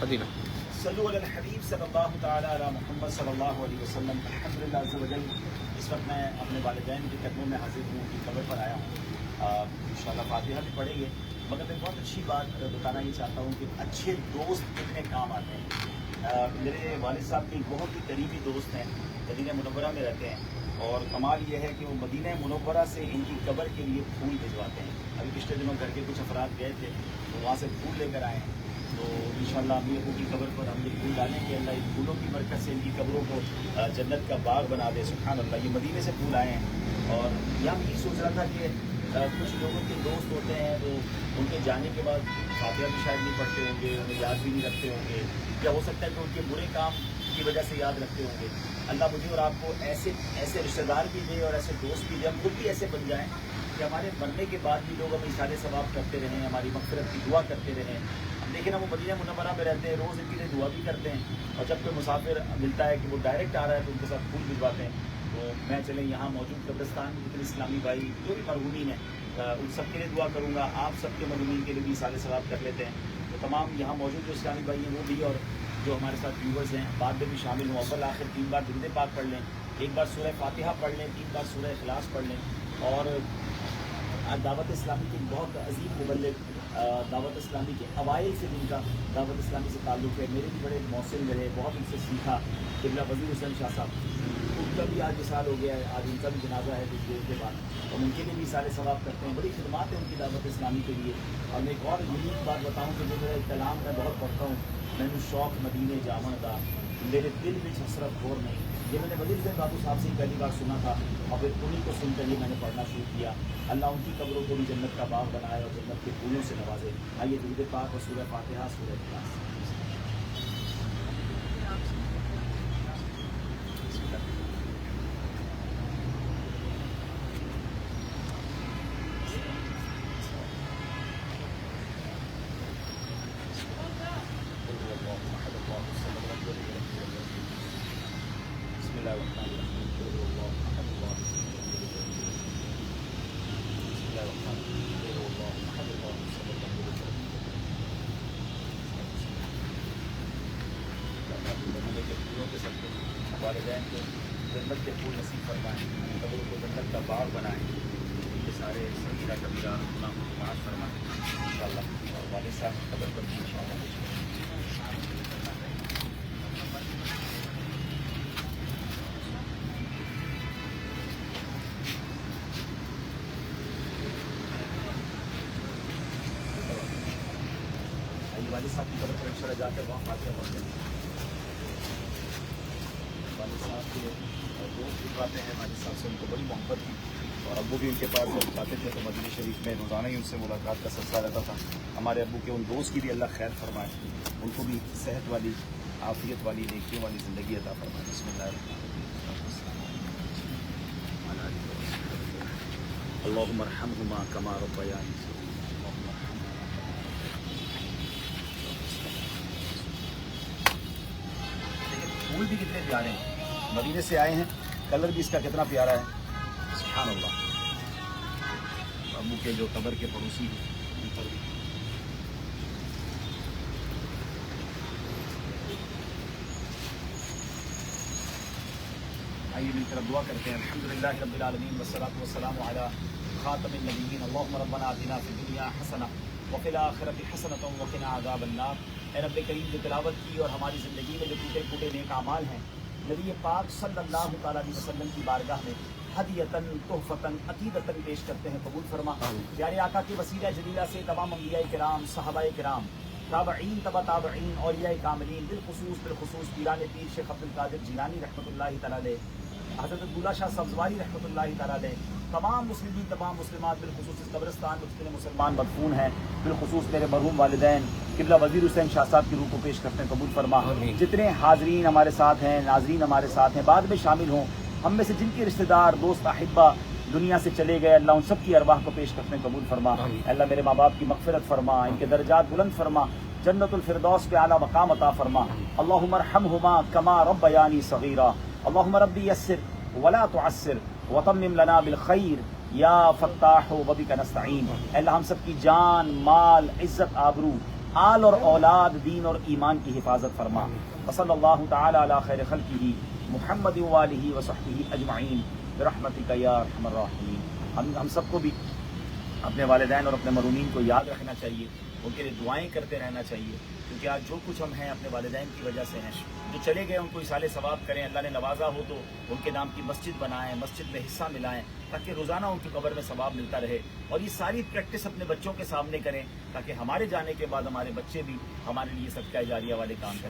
مدینہ۔ صلو علی الحبیب صلی اللہ تعالی علی محمد صلی اللہ علیہ وسلم۔ الحمدللہ عز و جل، اس وقت میں اپنے والدین کے قدموں میں حاضر ہوں، ان کی قبر پر آیا ہوں۔ انشاءاللہ فاتحہ بھی پڑھیں گے، مگر میں بہت اچھی بات بتانا یہ چاہتا ہوں کہ اچھے دوست کتنے کام آتے ہیں۔ میرے والد صاحب کے بہت ہی قریبی دوست ہیں، مدینہ منورہ میں رہتے ہیں، اور کمال یہ ہے کہ وہ مدینہ منورہ سے ان کی قبر کے لیے پھول بھجواتے ہیں۔ ابھی پچھلے دنوں گھر کے کچھ افراد گئے تھے تو وہاں سے پھول لے کر آئے ہیں، تو انشاءاللہ امی ابو کی قبر پر ہم یہ پھول ڈالیں کہ اللہ ان پھولوں کی برکت سے ان کی قبروں کو جنت کا باغ بنا دے۔ سبحان اللہ، یہ مدینے سے پھول آئے ہیں، اور یہاں میں یہ سوچ رہا تھا کہ کچھ لوگوں کے دوست ہوتے ہیں تو ان کے جانے کے بعد فاتحہ بھی شاید نہیں پڑھتے ہوں گے، انہیں یاد بھی نہیں رکھتے ہوں گے، یا ہو سکتا ہے کہ ان کے برے کام کی وجہ سے یاد رکھتے ہوں گے۔ اللہ مجھے اور آپ کو ایسے رشتہ دار بھی دے اور ایسے دوست بھی دے، ہم خود بھی ایسے بن جائیں کہ ہمارے مرنے کے بعد بھی لوگ ہمیں اشارے ثواب کرتے رہیں، ہماری مغفرت کی دعا کرتے رہیں۔ ہم دیکھیں نا، وہ مدینہ منورہ میں رہتے ہیں، روز ان کے لیے دعا بھی کرتے ہیں، اور جب کوئی مسافر ملتا ہے کہ وہ ڈائریکٹ آ رہا ہے تو ان کے ساتھ پھول بھجواتے ہیں۔ تو میں چلیں یہاں موجود قبرستان میں جتنے اسلامی بھائی جو بھی مرحومین ہیں، ان سب کے لیے دعا کروں گا، آپ سب کے مرحومین کے لیے بھی اشارے ثواب کر لیتے ہیں۔ تو تمام یہاں موجود جو اسلامی بھائی ہیں وہ بھی، اور جو ہمارے ساتھ ویورز ہیں بعد میں بھی شامل ہوں، اول آخر 3 بار درود پاک پڑھ لیں، 1 بار سورہ فاتحہ پڑھ لیں، 3 بار سورہ اخلاص پڑھ لیں۔ اور دعوت اسلامی کے بہت عظیم مبلغ، دعوت اسلامی کے اوائل سے جن کا دعوت اسلامی سے تعلق ہے، میرے بھی بڑے محسن رہے، بہت ان سے سیکھا، قبلہ وزیر حسین شاہ صاحب، ان کا بھی آج وصال ہو گیا ہے، آج ان کا بھی جنازہ ہے کچھ دیر کے بعد، اور ان کے لیے بھی سارے ثواب کرتے ہیں۔ بڑی خدمات ہیں ان کی دعوت اسلامی کے لیے۔ اور میں ایک اور یونیک بات بتاؤں کہ جو میرا کلام میں بہت پڑھتا ہوں، میں نے شوق مدینے جامن دا، میرے دل میں حسرت غور نہیں، یہ میں نے وزیر حسین بابو صاحب سے ہی پہلی بار سنا تھا، اور پھر انہیں کو سن کر یہ میں نے پڑھنا شروع کیا۔ اللہ ان کی قبروں کو بھی جنت کا باغ بنائے اور جنت کے پھولوں سے نوازے۔ آئیے درود پاک اور سورہ فاتحہ، سورہ اخلاص۔ والدین کو جنت کے پھول نصیب فرمائیں، قبروں کو جنت کا باغ بنائیں، ان کے سارے صغیرہ کبیرہ گناہوں کو معاف فرمائیں انشاءاللہ، اور والد صاحب کی قبر پر بھی انشاءاللہ۔ والد صاحب کی قبر پر انشاءاللہ جا کر وہاں فاتحہ پڑھتے ہیں۔ والد صاحب کے دوست دکھاتے ہیں، والد صاحب سے ان کو بڑی محبت تھی، اور ابو بھی ان کے پاس جب جاتے تھے تو مدینہ شریف میں روزانہ ہی ان سے ملاقات کا سلسلہ رہتا تھا۔ ہمارے ابو کے ان دوست کی بھی اللہ خیر فرمائے، ان کو بھی صحت والی، عافیت والی، نیکیوں والی زندگی عطا فرمائے۔ بسم اللہ اللہم ارحمہما کما ربیانی صغیرا۔ پھول بھی کتنے پیارے ہیں، مدینے سے آئے ہیں، کلر بھی اس کا کتنا پیارا ہے، سبحان اللہ۔ ابو کے جو قبر کے پڑوسی ہیں ان پر بھی آئیے مل کر دعا کرتے ہیں۔ الحمدللہ رب العالمین والصلاۃ والسلام علی خاتم النبیین، اللہم ربنا آتنا فی الدنیا حسنہ وفی الآخرۃ حسنۃ وقنا عذاب النار۔ اے رب کریم، جو تلاوت کی اور ہماری زندگی میں جو ٹوٹے پھوٹے نیک اعمال ہیں، نبی پاک صلی اللہ تعالیٰ علیہ وسلم کی بارگاہ میں ہدیتاً تحفتاً عقیدتاً پیش کرتے ہیں، قبول فرما۔ پیارے آقا کے وسیلہ جلیلہ سے تمام انبیاء کرام، صحابہ کرام، تابعین، تبع تابعین، اولیاء کاملین، بالخصوص پیران پیر شیخ عبد القادر جیلانی رحمۃ اللہ تعالیٰ علیہ، حضرت عبداللہ شاہ سبزواری رحمۃ اللہ تعالیٰ علیہ، تمام مسلمین، تمام مسلمات، بالخصوص اس قبرستان میں جتنے مسلمان مدفون ہیں، بالخصوص میرے مرحوم والدین قبلہ وزیر حسین شاہ صاحب کی روح کو پیش کرتے ہیں، قبول فرما۔ جتنے حاضرین ہمارے ساتھ ہیں، ناظرین ہمارے ساتھ ہیں، بعد میں شامل ہوں، ہم میں سے جن کے رشتہ دار، دوست، احبہ دنیا سے چلے گئے، اللہ ان سب کی ارواح کو پیش کرتے ہیں، قبول فرما۔ اللہ میرے ماں باپ کی مغفرت فرما، ان کے درجات بلند فرما، جنت الفردوس پہ اعلیٰ مقام عطا فرما۔ اللہم ارحمہما کما ربیانی صغیرا، اللہم ربی یسر ولا تعسر وتمم لنا بالخیر یا فتاح وبک نستعین۔ اے اللہ ہم سب کی جان، مال، عزت، آبرو آل اور اولاد، دین اور ایمان کی حفاظت فرما۔ وصلی اللہ تعالی علی خیر خلقہ محمد وآلہ وصحبہ اجمعین برحمتک یا ارحم الراحمین۔ ہم سب کو بھی اپنے والدین اور اپنے مرحومین کو یاد رکھنا چاہیے، ان کے لیے دعائیں کرتے رہنا چاہیے، کیونکہ آج جو کچھ ہم ہیں اپنے والدین کی وجہ سے ہیں۔ جو چلے گئے ان کو اصالِ ثواب کریں، اللہ نے نوازا ہو تو ان کے نام کی مسجد بنائیں، مسجد میں حصہ ملائیں، تاکہ روزانہ ان کی قبر میں ثواب ملتا رہے، اور یہ ساری پریکٹس اپنے بچوں کے سامنے کریں، تاکہ ہمارے جانے کے بعد ہمارے بچے بھی ہمارے لیے صدقہ جاریہ والے کام کریں۔